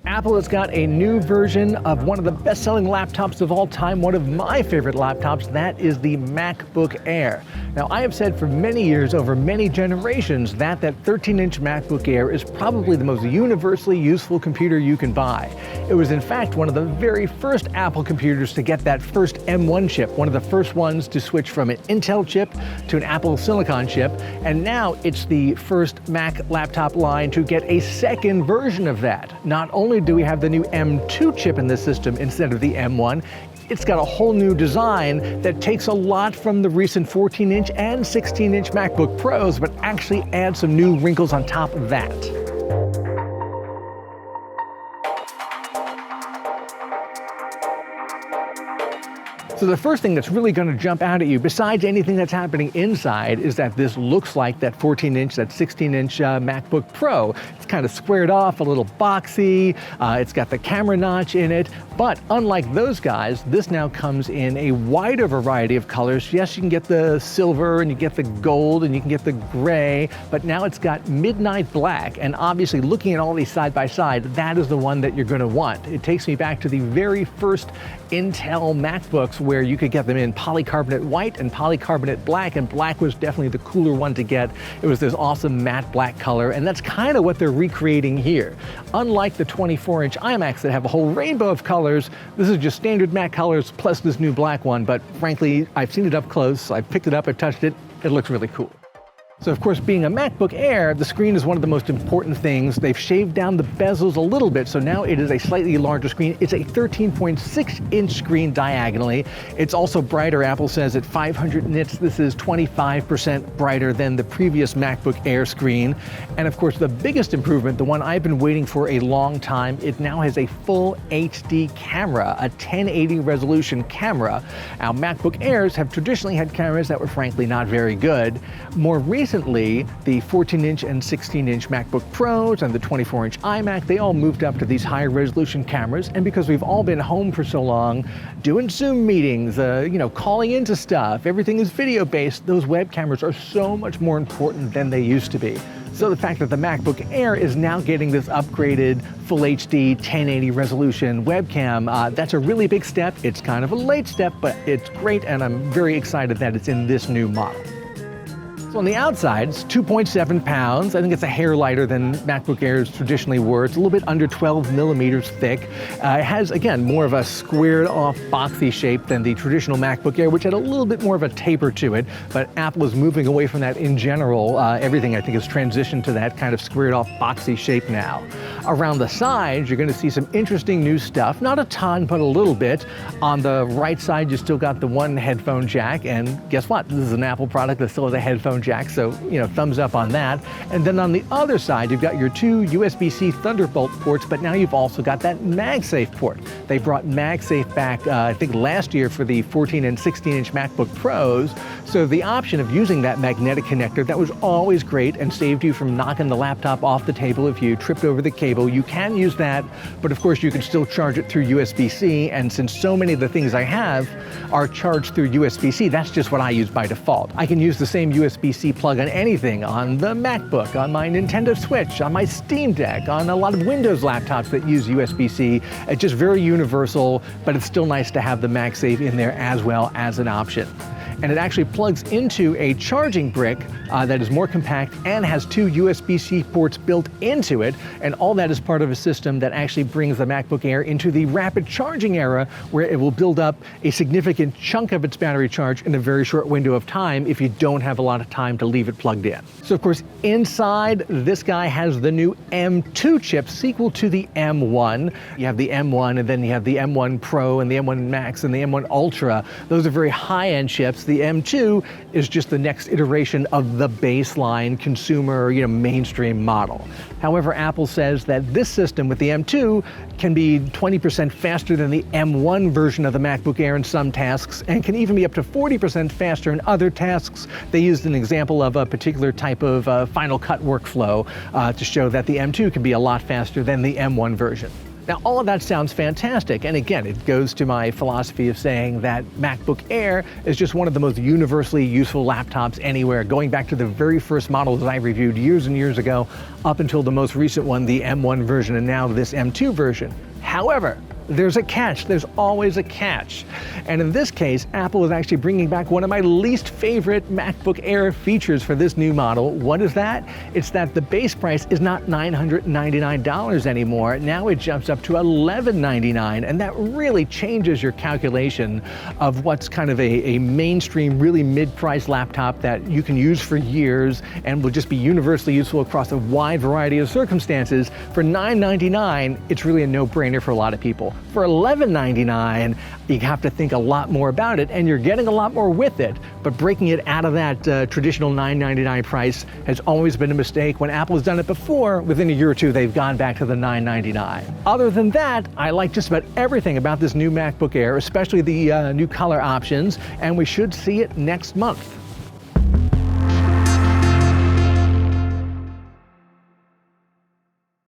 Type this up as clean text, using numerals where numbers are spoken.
Apple has got a new version of one of the best-selling laptops of all time, one of my favorite laptops. That is the MacBook Air. Now, I have said for many years, over many generations, that 13-inch MacBook Air is probably the most universally useful computer you can buy. It was, in fact, one of the very first Apple computers to get that first M1 chip, one of the first ones to switch from an Intel chip to an Apple Silicon chip, and now it's the first Mac laptop line to get a second version of that. Not only do we have the new M2 chip in this system instead of the M1, it's got a whole new design that takes a lot from the recent 14-inch and 16-inch MacBook Pros, but actually adds some new wrinkles on top of that. So the first thing that's really going to jump out at you, besides anything that's happening inside, is that this looks like that 14-inch, that 16-inch MacBook Pro. It's kind of squared off, a little boxy, it's got the camera notch in it, but unlike those guys, this now comes in a wider variety of colors. Yes, you can get the silver, and you get the gold, and you can get the gray, but now it's got midnight black, and obviously looking at all these side by side, that is the one that you're going to want. It takes me back to the very first Intel MacBooks, where you could get them in polycarbonate white and polycarbonate black, and black was definitely the cooler one to get. It was this awesome matte black color, and that's kind of what they're recreating here. Unlike the 24-inch iMacs that have a whole rainbow of colors, this is just standard matte colors plus this new black one, but frankly, I've seen it up close, I've picked it up, I've touched it, it looks really cool. So of course, being a MacBook Air, the screen is one of the most important things. They've shaved down the bezels a little bit, so now it is a slightly larger screen. It's a 13.6-inch screen diagonally. It's also brighter. Apple says at 500 nits, this is 25% brighter than the previous MacBook Air screen. And of course, the biggest improvement, the one I've been waiting for a long time, it now has a full HD camera, a 1080 resolution camera. Now, MacBook Airs have traditionally had cameras that were frankly not very good. More recently, the 14-inch and 16-inch MacBook Pros and the 24-inch iMac, they all moved up to these higher resolution cameras. And because we've all been home for so long, doing Zoom meetings, calling into stuff, everything is video-based, those web cameras are so much more important than they used to be. So the fact that the MacBook Air is now getting this upgraded Full HD 1080 resolution webcam, that's a really big step. It's kind of a late step, but it's great, and I'm very excited that it's in this new model. So on the outside, it's 2.7 pounds. I think it's a hair lighter than MacBook Airs traditionally were. It's a little bit under 12 millimeters thick. It has, again, more of a squared off boxy shape than the traditional MacBook Air, which had a little bit more of a taper to it, but Apple is moving away from that in general. Everything, I think, has transitioned to that kind of squared off boxy shape now. Around the sides, you're going to see some interesting new stuff. Not a ton, but a little bit. On the right side, you still got the one headphone jack, and guess what? This is an Apple product that still has a headphone jack, so thumbs up on that. And then on the other side, you've got your two USB-C Thunderbolt ports, but now you've also got that MagSafe port. They brought MagSafe back, I think last year for the 14 and 16-inch MacBook Pros. So the option of using that magnetic connector, that was always great and saved you from knocking the laptop off the table if you tripped over the cable. You can use that, but of course you can still charge it through USB-C, and since so many of the things I have are charged through USB-C, that's just what I use by default. I can use the same USB-C plug on anything, on the MacBook, on my Nintendo Switch, on my Steam Deck, on a lot of Windows laptops that use USB-C. It's just very universal, but it's still nice to have the MagSafe in there as well as an option. And it actually plugs into a charging brick that is more compact and has two USB-C ports built into it, and all that is part of a system that actually brings the MacBook Air into the rapid charging era, where it will build up a significant chunk of its battery charge in a very short window of time if you don't have a lot of time to leave it plugged in. So of course, inside, this guy has the new M2 chip, sequel to the M1. You have the M1, and then you have the M1 Pro and the M1 Max and the M1 Ultra. Those are very high-end chips. The M2 is just the next iteration of the baseline consumer, mainstream model. However, Apple says that this system with the M2 can be 20% faster than the M1 version of the MacBook Air in some tasks, and can even be up to 40% faster in other tasks. They used an example of a particular type of Final Cut workflow to show that the M2 can be a lot faster than the M1 version. Now, all of that sounds fantastic, and again, it goes to my philosophy of saying that MacBook Air is just one of the most universally useful laptops anywhere, going back to the very first models that I reviewed years and years ago, up until the most recent one, the M1 version, and now this M2 version. However, there's a catch. There's always a catch. And in this case, Apple is actually bringing back one of my least favorite MacBook Air features for this new model. What is that? It's that the base price is not $999 anymore. Now it jumps up to $1,199, and that really changes your calculation of what's kind of a mainstream, really mid-price laptop that you can use for years and will just be universally useful across a wide variety of circumstances. For $999, it's really a no-brainer for a lot of people. For $1199, you have to think a lot more about it, and you're getting a lot more with it. But breaking it out of that traditional $999 price has always been a mistake. When Apple has done it before, within a year or two, they've gone back to the $999. Other than that, I like just about everything about this new MacBook Air, especially the new color options, and we should see it next month.